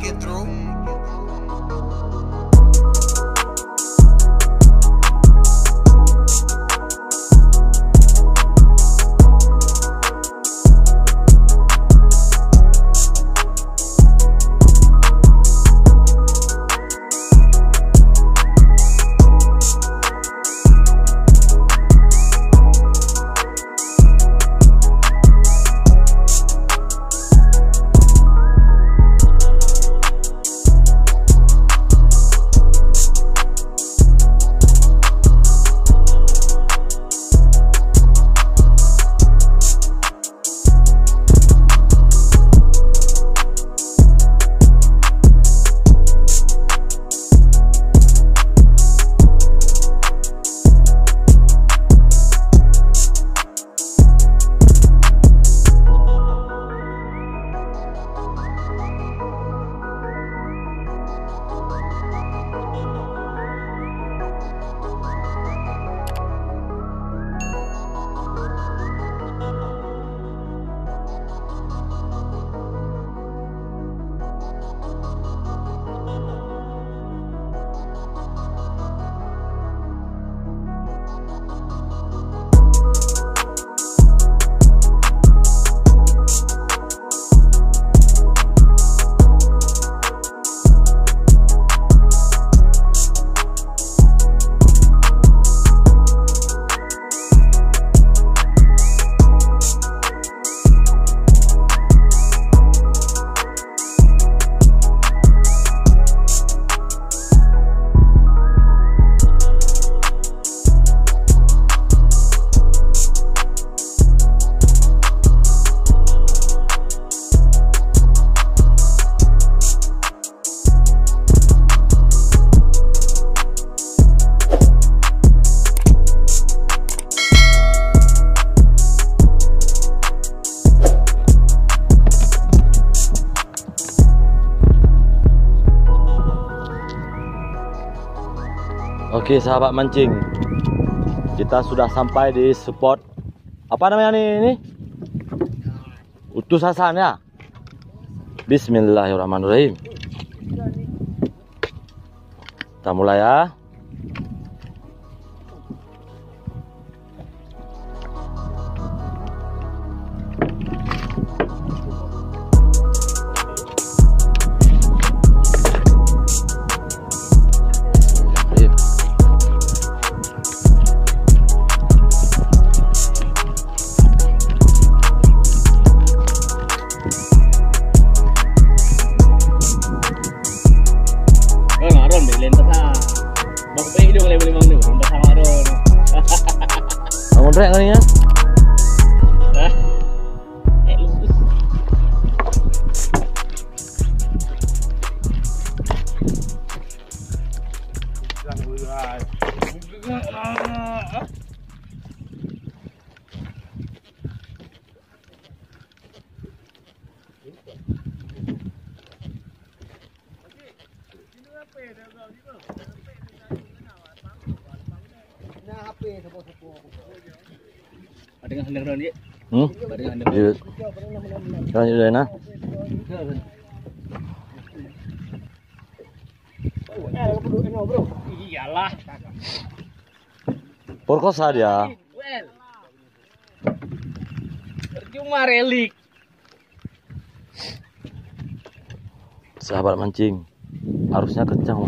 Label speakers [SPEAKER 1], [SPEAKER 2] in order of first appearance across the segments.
[SPEAKER 1] it through.
[SPEAKER 2] Oke sahabat mancing, kita sudah sampai di spot apa namanya ini? Utus Hasan ya. Bismillahirrahmanirrahim. Kita mulai ya. Bangun rek kali ya.
[SPEAKER 3] Ada yang hendak dia. Ada yang hendak.
[SPEAKER 2] Lanjut deh nah.
[SPEAKER 3] Iyalah.
[SPEAKER 2] Perkosa dia.
[SPEAKER 3] Percuma relik.
[SPEAKER 2] Sahabat mancing, harusnya kencang.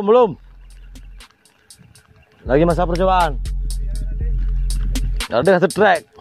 [SPEAKER 2] Belum. Lagi masa percobaan. Ada satu track.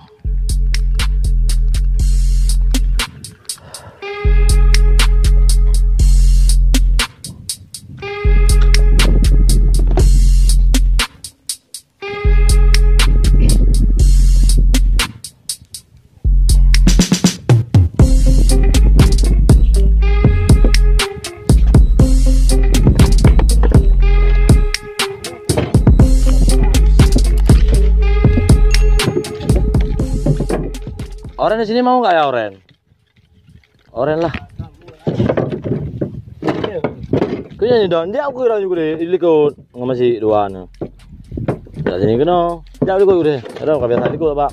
[SPEAKER 2] Oren di sini mau nggak ya Oren? Oren lah. Kaya ni dah, dia aku kira juga deh, ikut masih dua nih. Dah sini kena, dia ikut deh. Ada kebiasaan ikut pak.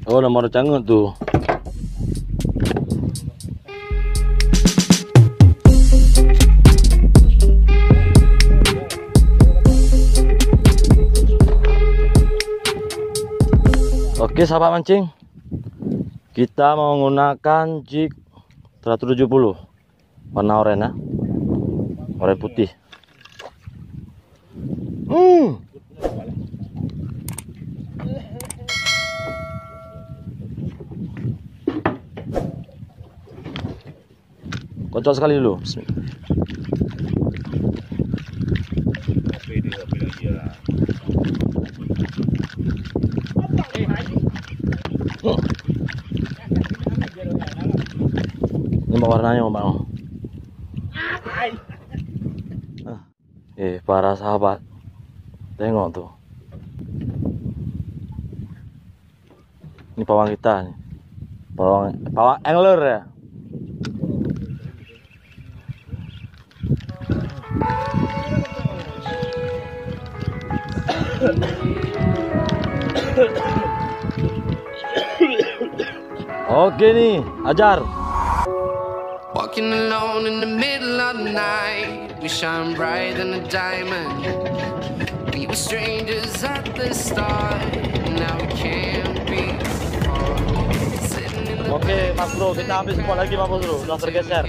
[SPEAKER 2] Oh, nomor canggih tuh. Oke sahabat mancing, kita mau menggunakan jig 170 warna oranye ya, oranye putih. Kocok sekali dulu. Ini warnanya bang. Para sahabat, tengok tuh. Ini pawang kita nih. Pawang angler ya. Oke nih, ajar.
[SPEAKER 1] Walking alone in the middle of the night, we shine bright than a diamond. We were strangers at the start, now we can't be apart.
[SPEAKER 2] Oke, Mas Bro, kita ambil spot lagi, Mas Bro. Sudah tergeser.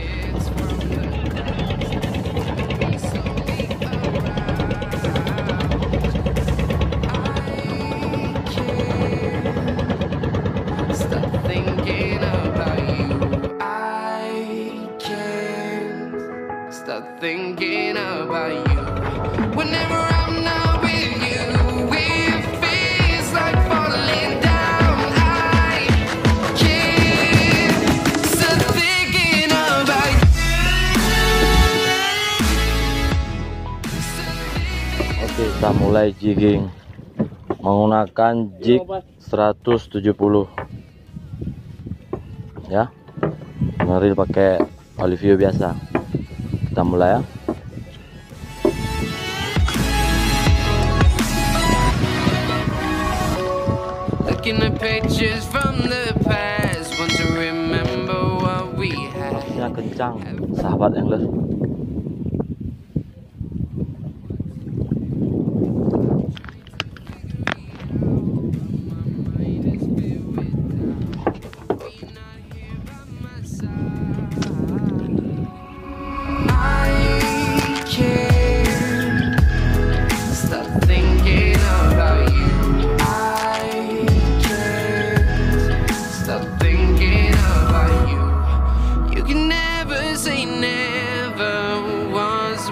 [SPEAKER 1] Thinking about you. Whenever I'm not with you, it feels like falling down. I can't stop thinking about you.
[SPEAKER 2] Oke, kita mulai jigging menggunakan jig 170 ya, ngeril pakai olivio biasa. Kita mulai ya.
[SPEAKER 1] Looking at pictures from the past, want to remember what we had.
[SPEAKER 2] Maksudnya kencang, sahabat angler.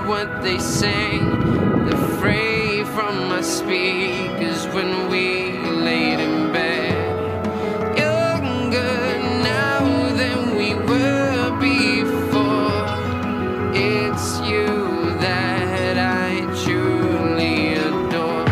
[SPEAKER 1] What they say, the fray from my speakers when we laid in bed. Younger now than we were before. It's you that I truly adore.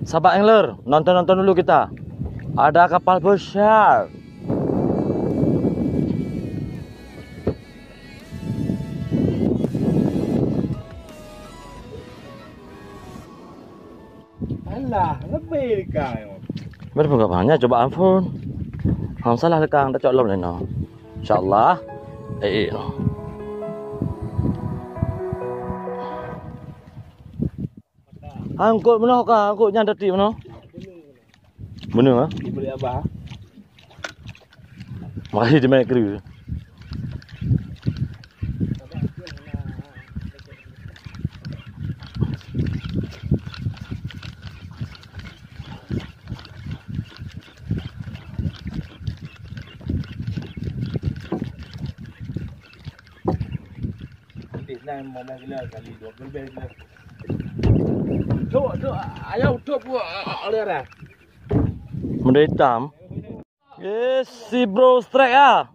[SPEAKER 2] Sahabat angler, nonton dulu kita. Ada kapal besar.
[SPEAKER 3] Alah, lebih ikan.
[SPEAKER 2] Berapa banyak coba ampun. Hang salah lekang tak cok lom ni no. Insyaallah. No. Angkut mana kah? Angkut yang tadi mana? Mana ah?
[SPEAKER 3] Di beli abah.
[SPEAKER 2] Mari di main kru.
[SPEAKER 3] Dan mau gila kali 2 lebih gila. Tu ayam tu buat oleh dah.
[SPEAKER 2] Benda hitam. Yes, si bro strike ah.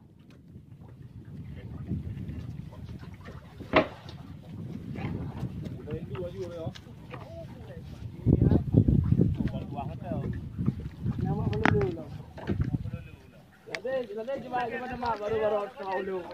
[SPEAKER 3] Nanti coba nama baru tahu dulu.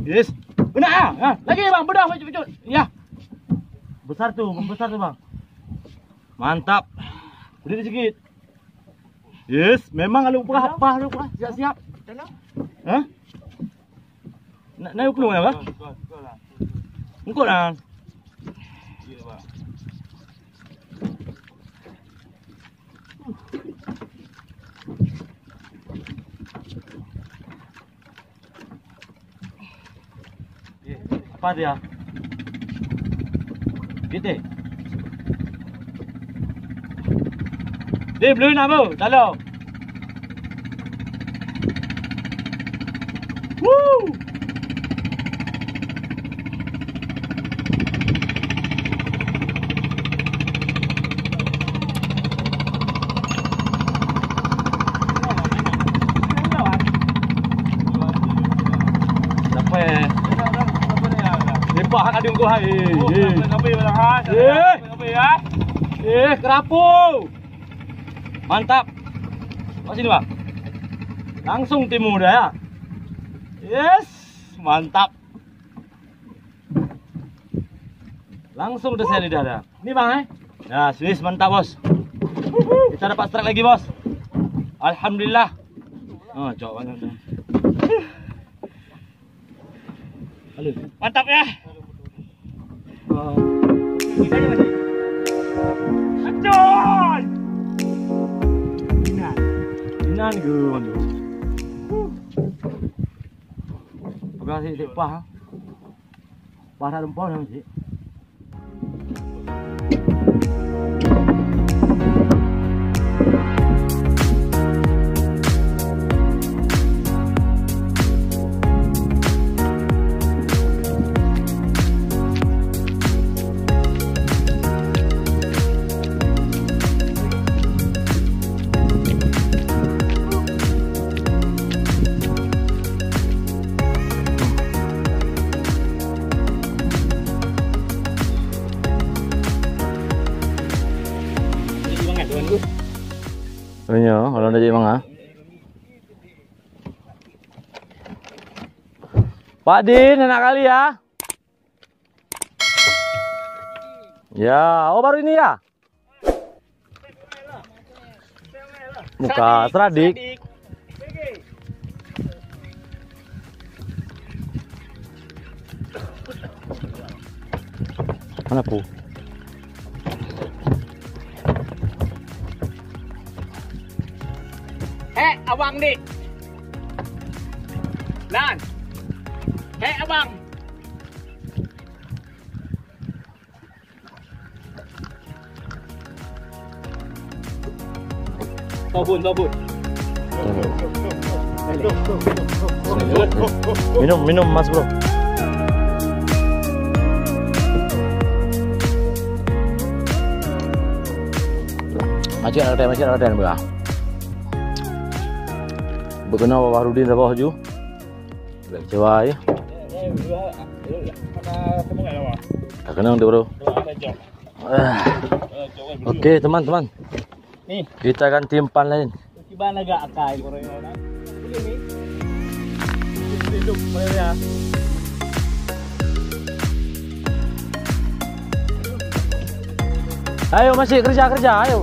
[SPEAKER 4] Yes. Benar ah. Ha, lagi bang, bedah pecut-pecut. Ya.
[SPEAKER 2] Besar tu bang. Mantap. Berdiri sikit. Yes, memang kalau apa lu siap-siap. Hah? Nak penuh ya, Bang? Engkau lah. Ya, Bang. Apa dia? Gitu. Dia belum nak mau, tak lo. Woo! Lepak hak ada kau hai. Ngapi barang ha. Ngapi ya. Kerapu. Mantap. Mak sini, Bang. Langsung timur dah ya. Yes, mantap. Langsung dah saya lidah dah. Ni Bang Nah, serius mantap, Bos. Kita dapat strike lagi, Bos. Alhamdulillah. Oh, cok banyak dah. Halo. Mantap ya. Ini aja masih. Aduh. Inan ke mana? Agak si pah. Pah dah rumpon dah masih. Iya, kalau ada jadi mang Pak Din, enak kali ya. Ya, oh baru ini ya. Muka seradik. Mana pu?
[SPEAKER 3] Abang ni. Lan. Abang. Tobun.
[SPEAKER 2] Minum Mas Bro. Macam ada bang. Berkenal Bapak Rudin Sabah Ju. Dah kecewa ya. Tak kenal tu bro. Okey teman-teman. Ni kita akan timpan lain.
[SPEAKER 3] Tiba agak akai korang ni. Ini. Hidup mereka.
[SPEAKER 2] Ayo masih kerja ayo.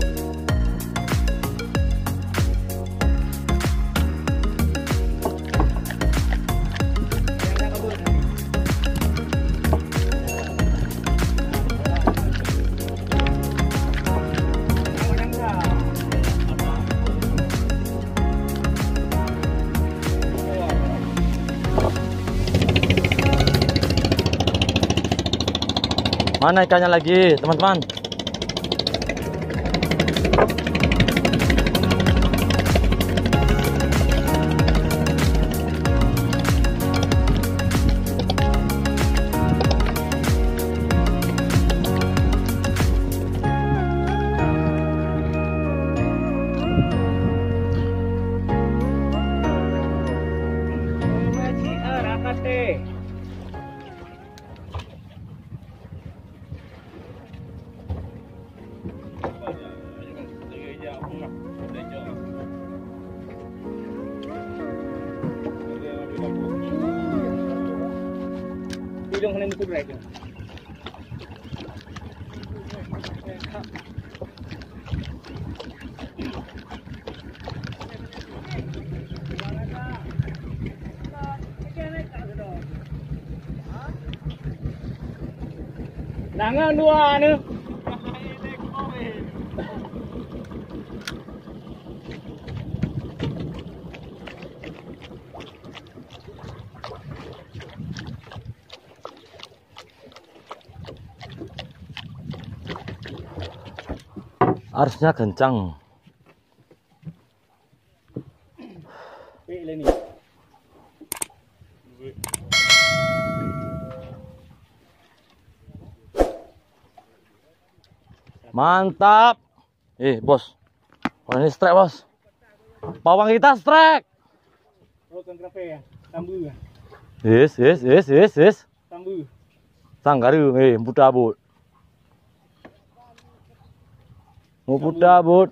[SPEAKER 2] Mana ikannya lagi, teman-teman?
[SPEAKER 3] Nangan dua ni.
[SPEAKER 2] Arusnya kencang.
[SPEAKER 3] Ni.
[SPEAKER 2] Mantap. Bos. Orang ini strek, bos. Pawang kita strek.
[SPEAKER 3] Oh, kan kenapa ya? Tambu ya?
[SPEAKER 2] Yes.
[SPEAKER 3] Tambu.
[SPEAKER 2] Sanggaru, putabut. Mau putabut.